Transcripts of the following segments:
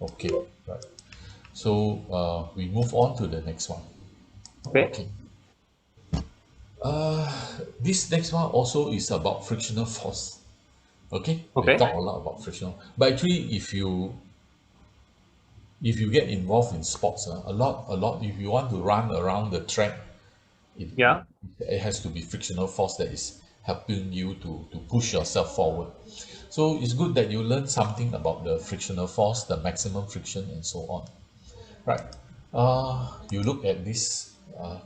Okay, right. So we move on to the next one. Okay. Okay. This next one also is about frictional force. Okay, we Okay. talk a lot about frictional, but actually, if you get involved in sports, a lot. If you want to run around the track, it, it, Yeah. it has to be frictional force that is helping you to push yourself forward. So it's good that you learn something about the frictional force, the maximum friction, and so on. Right. You look at this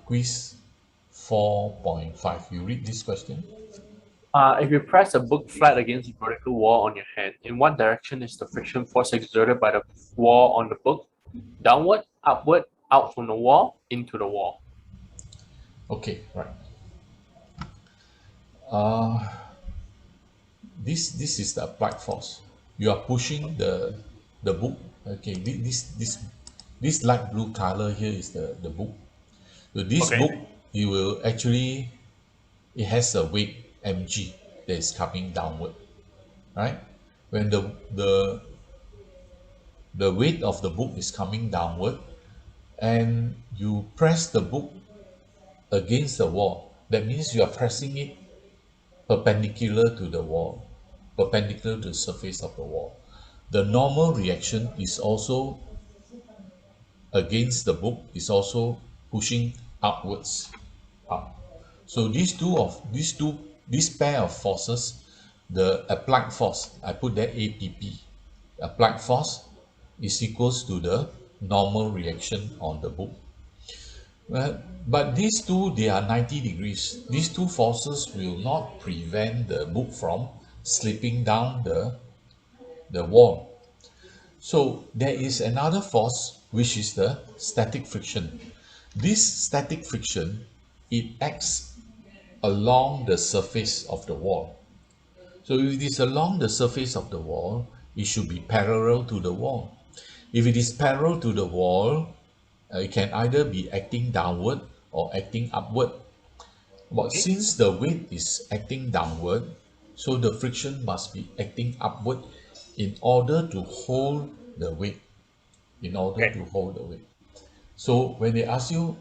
quiz 4.5. You read this question. If you press a book flat against a vertical wall on your hand, in what direction is the friction force exerted by the wall on the book? Downward, upward, out from the wall, into the wall. Okay, right. Uh, this is the applied force. You are pushing the book. Okay, this light blue color here is the book. So this Okay. book, it will actually, it has a weight mg that is coming downward, right? When the weight of the book is coming downward, and you press the book against the wall, that means you are pressing it perpendicular to the wall, perpendicular to the surface of the wall. The normal reaction is also against the book, is also pushing upwards, up. So this pair of forces, the applied force, I put that APP, applied force is equals to the normal reaction on the book. But these two, they are 90 degrees. These two forces will not prevent the book from slipping down the wall. So there is another force, which is the static friction. This static friction, it acts along the surface of the wall. So if it is along the surface of the wall, it should be parallel to the wall. If it is parallel to the wall, it can either be acting downward or acting upward. But Okay. since the weight is acting downward, so the friction must be acting upward in order to hold the weight. In order Okay. to hold the weight. So when they ask you,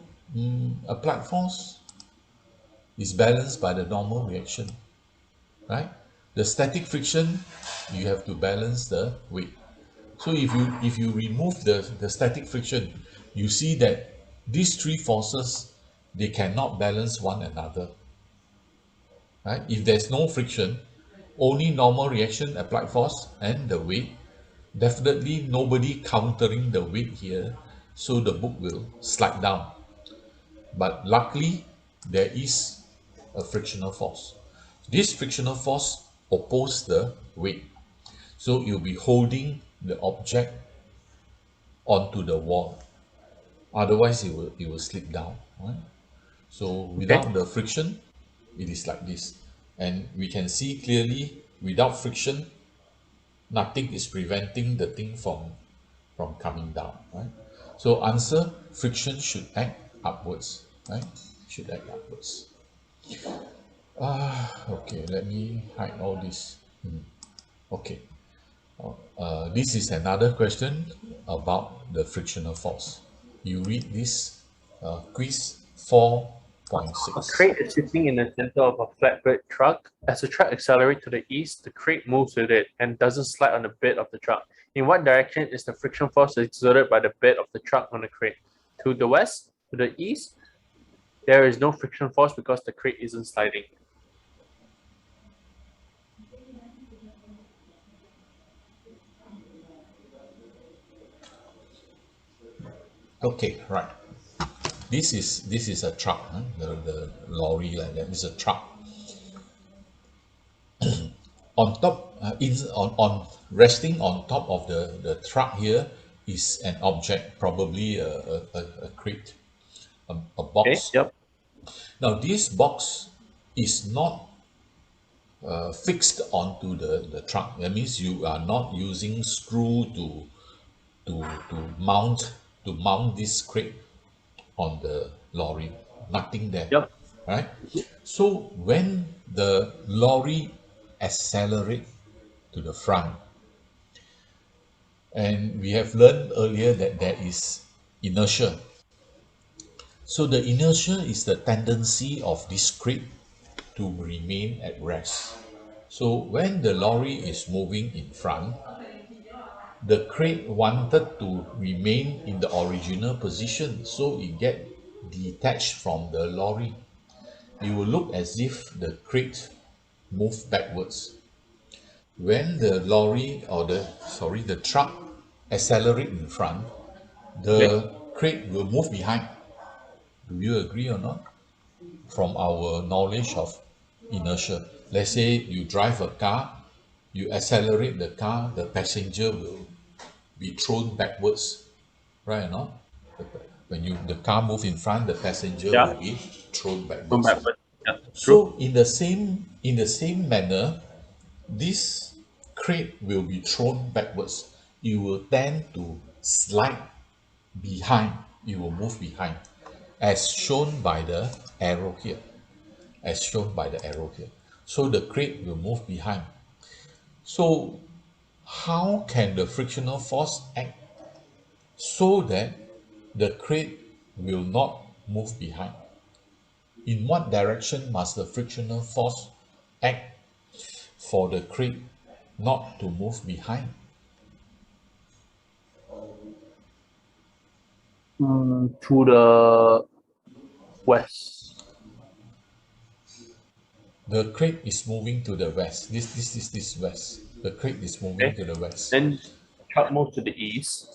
applied force is balanced by the normal reaction, right? The static friction, you have to balance the weight. So if you remove the static friction, you see that these three forces, they cannot balance one another, right? If there's no friction, only normal reaction, applied force, and the weight, definitely nobody countering the weight here, so the book will slide down. But luckily, there is a frictional force. This frictional force opposes the weight, so you'll be holding the object onto the wall. Otherwise, it will slip down. Right? So Okay. without the friction, it is like this, and we can see clearly without friction, nothing is preventing the thing from coming down. Right? So answer: friction should act upwards. Right? Should act upwards. Okay, let me hide all this. Okay, this is another question about the frictional force. You read this quiz A 4.6. crate is sitting in the center of a flatbed truck. As the truck accelerates to the east, the crate moves with it and doesn't slide on the bed of the truck. In what direction is the friction force exerted by the bed of the truck on the crate? To the west? To the east? There is no friction force because the crate isn't sliding. Okay, right. This is a truck, huh? The lorry like that is a truck. On top, on resting on top of the truck here is an object, probably a crate, a Okay, box. yep. Now this box is not fixed onto the truck. That means you are not using screw to mount this crate on the lorry. Nothing there, Yep. right? So when the lorry accelerate to the front, And we have learned earlier that there is inertia. So the inertia is the tendency of this crate to remain at rest. So when the lorry is moving in front, the crate wanted to remain in the original position, so it get detached from the lorry. It will look as if the crate moved backwards. When the lorry or the truck accelerate in front, Okay. the crate will move behind. Do you agree or not? From our knowledge of inertia, let's say you drive a car, you accelerate the car, the passenger will be thrown backwards, right or not? When the car move in front, the passenger Yeah. will be thrown From backwards. backward. Yeah. True. So in the same manner, this crate will be thrown backwards. You will tend to slide behind. You will move behind, as shown by the arrow here. As shown by the arrow here. So the crate will move behind. So how can the frictional force act so that the crate will not move behind? In what direction must the frictional force act for the crate not to move behind? To the west. The crate is moving to the west. This west. The crate is moving Okay. to the west. Then truck moves to the east.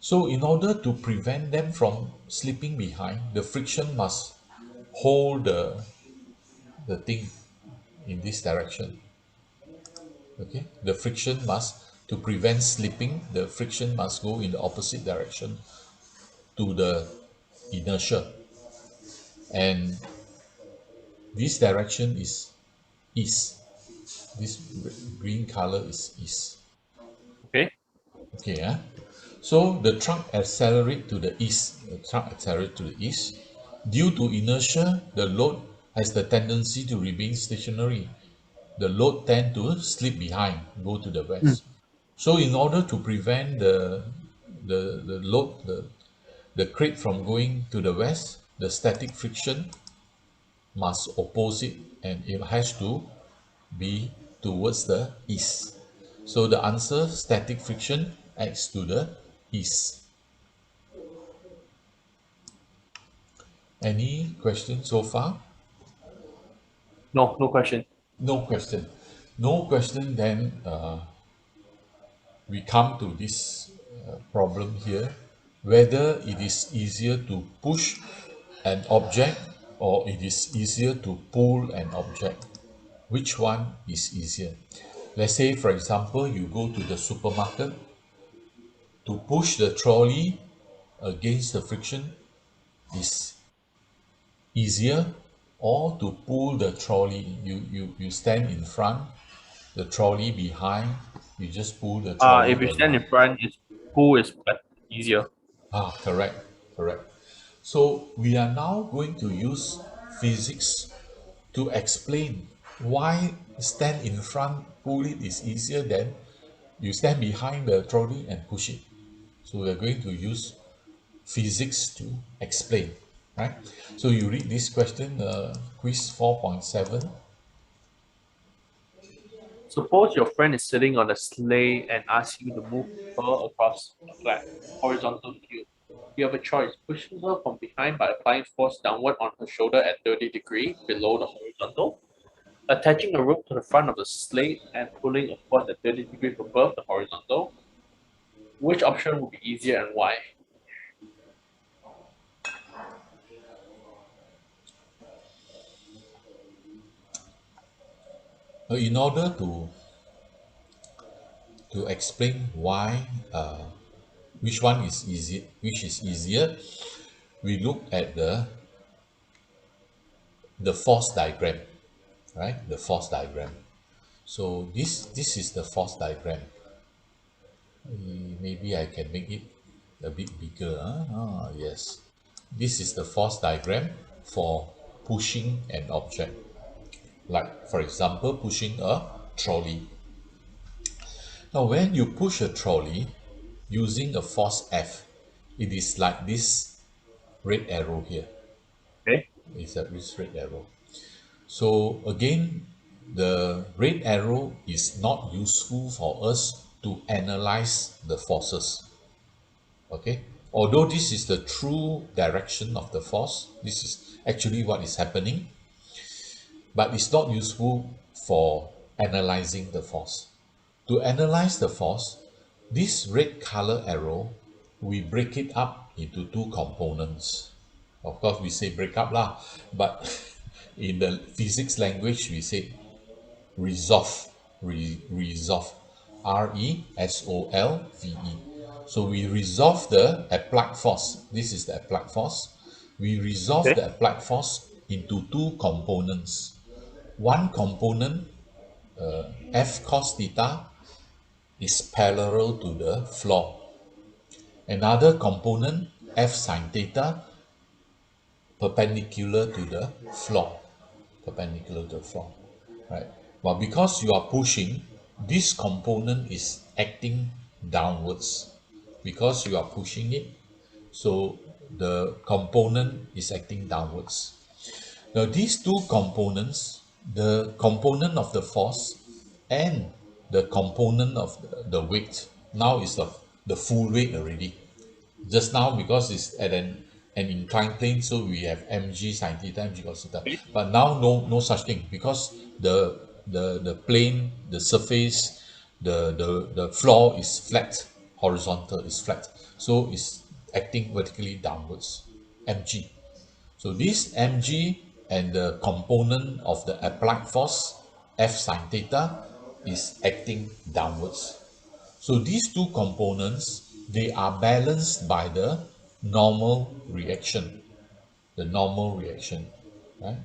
So in order to prevent them from slipping behind, the friction must hold the thing in this direction. Okay, the friction must, to prevent slipping, the friction must go in the opposite direction to the inertia, and this direction is east. This green color is east. Okay. Okay, so the truck accelerate to the east. The truck accelerate to the east. Due to inertia, the load has the tendency to remain stationary. The load tend to slip behind, go to the Mm. west. So in order to prevent the load, the crate from going to the west, the static friction must oppose it, and it has to be towards the east. So the answer, static friction acts to the east. Any questions so far? No, no question. No question. No question, then we come to this problem here, whether it is easier to push an object or it is easier to pull an object. Which one is easier? Let's say, for example, you go to the supermarket. To push the trolley against the friction is easier, or to pull the trolley. You stand in front, the trolley behind, you just pull the If trolley you stand along. in front, it's pull is easier. Correct, correct. So we are now going to use physics to explain why stand in front, pull it is easier than you stand behind the trolley and push it. So we are going to use physics to explain, right? So you read this question, quiz 4.7. Suppose your friend is sitting on a sleigh and asks you to move her across a flat, horizontal field. You have a choice: pushing her from behind by applying force downward on her shoulder at 30 degrees below the horizontal, attaching a rope to the front of the sleigh and pulling a force at 30 degrees above the horizontal. Which option would be easier and why? In order to explain why, which one is easy, which is easier, we look at the force diagram, right? The force diagram. So this is the force diagram. Maybe I can make it a bit bigger. Yes. This is the force diagram for pushing an object. Like, for example, pushing a trolley. Now, when you push a trolley using a force F, it is like this red arrow here. Okay. It's this red arrow. So again, the red arrow is not useful for us to analyze the forces. Okay, although this is the true direction of the force, this is actually what is happening, but it's not useful for analyzing the force. To analyze the force, this red color arrow, we break it up into two components. Of course, we say break up lah, but in the physics language, we say resolve, resolve, R-E-S-O-L-V-E. So we resolve the applied force. This is the applied force. We resolve Okay. the applied force into two components. One component, F cos theta, is parallel to the floor. Another component, F sine theta, perpendicular to the floor. Perpendicular to the floor. Right? But because you are pushing, this component is acting downwards. Because you are pushing it, so the component is acting downwards. Now these two components, the component of the force and the component of the weight, now is the full weight already. Just now, because it's at an inclined plane, so we have mg sine theta, mg cos theta. But now no such thing, because the plane, the surface, the floor is flat, horizontal is flat, so it's acting vertically downwards, mg. So this mg and the component of the applied force, F sine theta, is acting downwards. So these two components, they are balanced by the normal reaction. The normal reaction, right?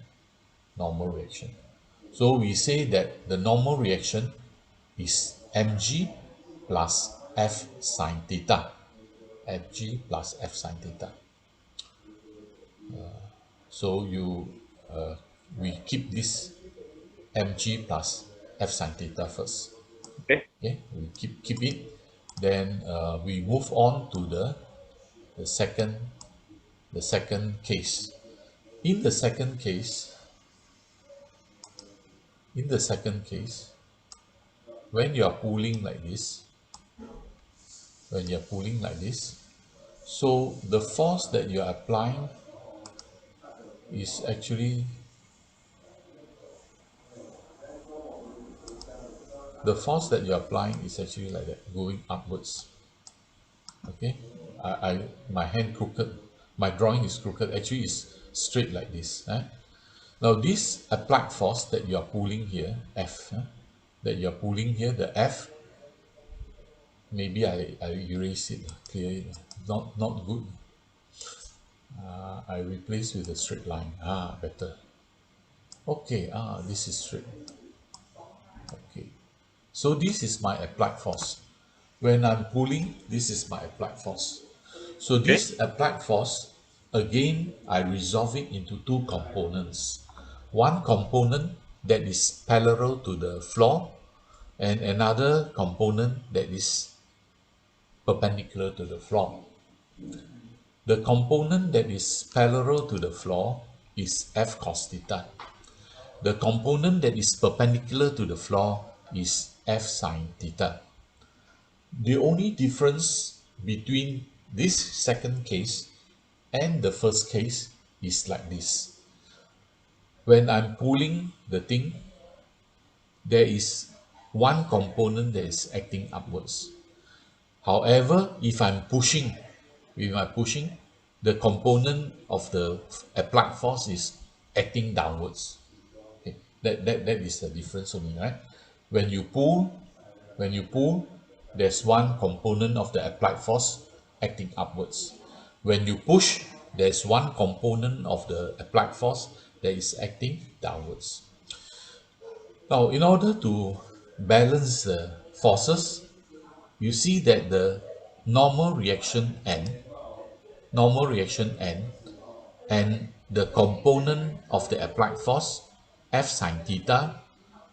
Normal reaction. So we say that the normal reaction is mg plus F sine theta. mg plus F sine theta. So we keep this mg plus F sine theta first. Okay. Okay, we keep it. Then we move on to the second case. In the second case, when you are pulling like this, so the force that you are applying is actually like that, going upwards. Okay, my hand crooked, my drawing is crooked. Actually, it's straight like this. Now this applied force that you are pulling here, F, that you are pulling here, the F, maybe I erase it, clear it, not good. I replace with a straight line, better. Okay, this is straight. Okay, so this is my applied force. When I'm pulling, this is my applied force. So Okay. this applied force, again, I resolve it into two components. One component that is parallel to the floor, and another component that is perpendicular to the floor. The component that is parallel to the floor is F cos theta. The component that is perpendicular to the floor is F sine theta. The only difference between this second case and the first case is like this. When I'm pulling the thing, there is one component that is acting upwards. However, if I'm pushing, the component of the applied force is acting downwards. Okay, that is the difference only, right? When you pull, there's one component of the applied force acting upwards. When you push, there's one component of the applied force that is acting downwards. Now, in order to balance the forces, you see that the normal reaction N and the component of the applied force, F sine theta,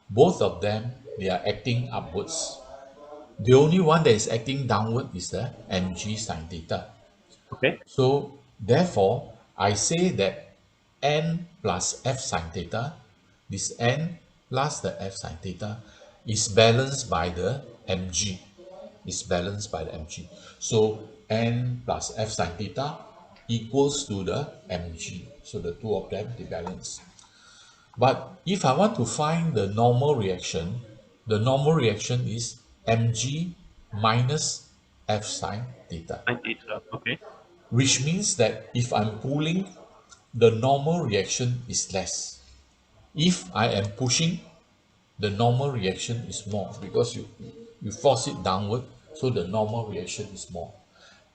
both of them, they are acting upwards. The only one that is acting downward is the mg sine theta. Okay. So therefore, I say that n plus f sine theta, this n plus the f sine theta is balanced by the mg, is balanced by the mg. So n plus f sine theta equals to the mg. So the two of them, they balance. But if I want to find the normal reaction, the normal reaction is mg minus f sine theta, Sine theta. Okay. which means that if I'm pulling, the normal reaction is less. If I am pushing, the normal reaction is more because you force it downward, so the normal reaction is more.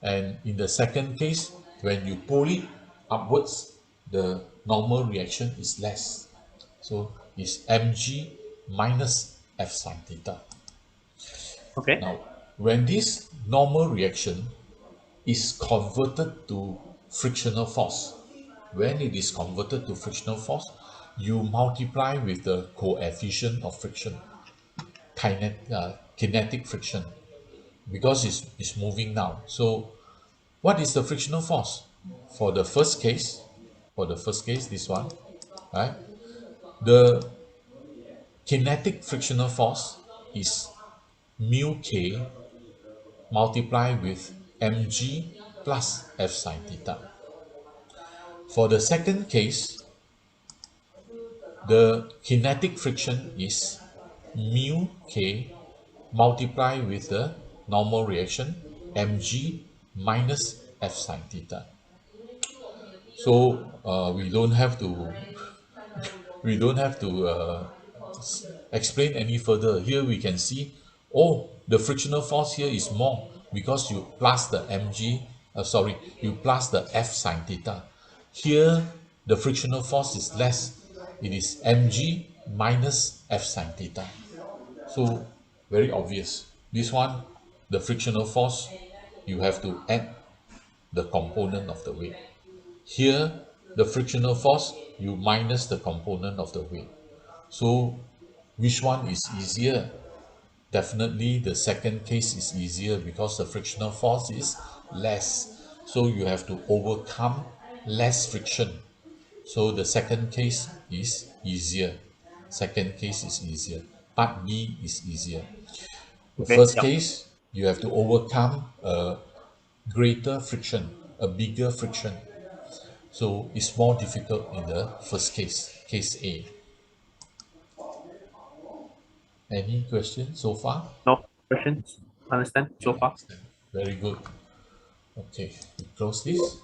And in the second case, when you pull it upwards, the normal reaction is less. So it's mg minus f sine theta. Okay. Now, when this normal reaction is converted to frictional force, when it is converted to frictional force, you multiply with the coefficient of friction, kinetic friction, because it's moving now. So what is the frictional force? For the first case, this one, right? The kinetic frictional force is mu k multiplied with mg plus f sine theta. For the second case, the kinetic friction is mu k multiplied with the normal reaction mg minus f sine theta. So we don't have to explain any further. Here we can see, oh, the frictional force here is more because you plus the you plus the f sine theta. Here, the frictional force is less. It is mg minus f sine theta. So, very obvious. This one, the frictional force, you have to add the component of the weight. Here, the frictional force, you minus the component of the weight. So, which one is easier? Definitely the second case is easier because the frictional force is less. So you have to overcome less friction. So the second case is easier. Second case is easier. Part B is easier. The Okay. first Yeah. case, you have to overcome a greater friction, a bigger friction. So it's more difficult in the first case, case A. Any questions so far? No questions. Understand so I far? understand. Very good. Okay, we close this.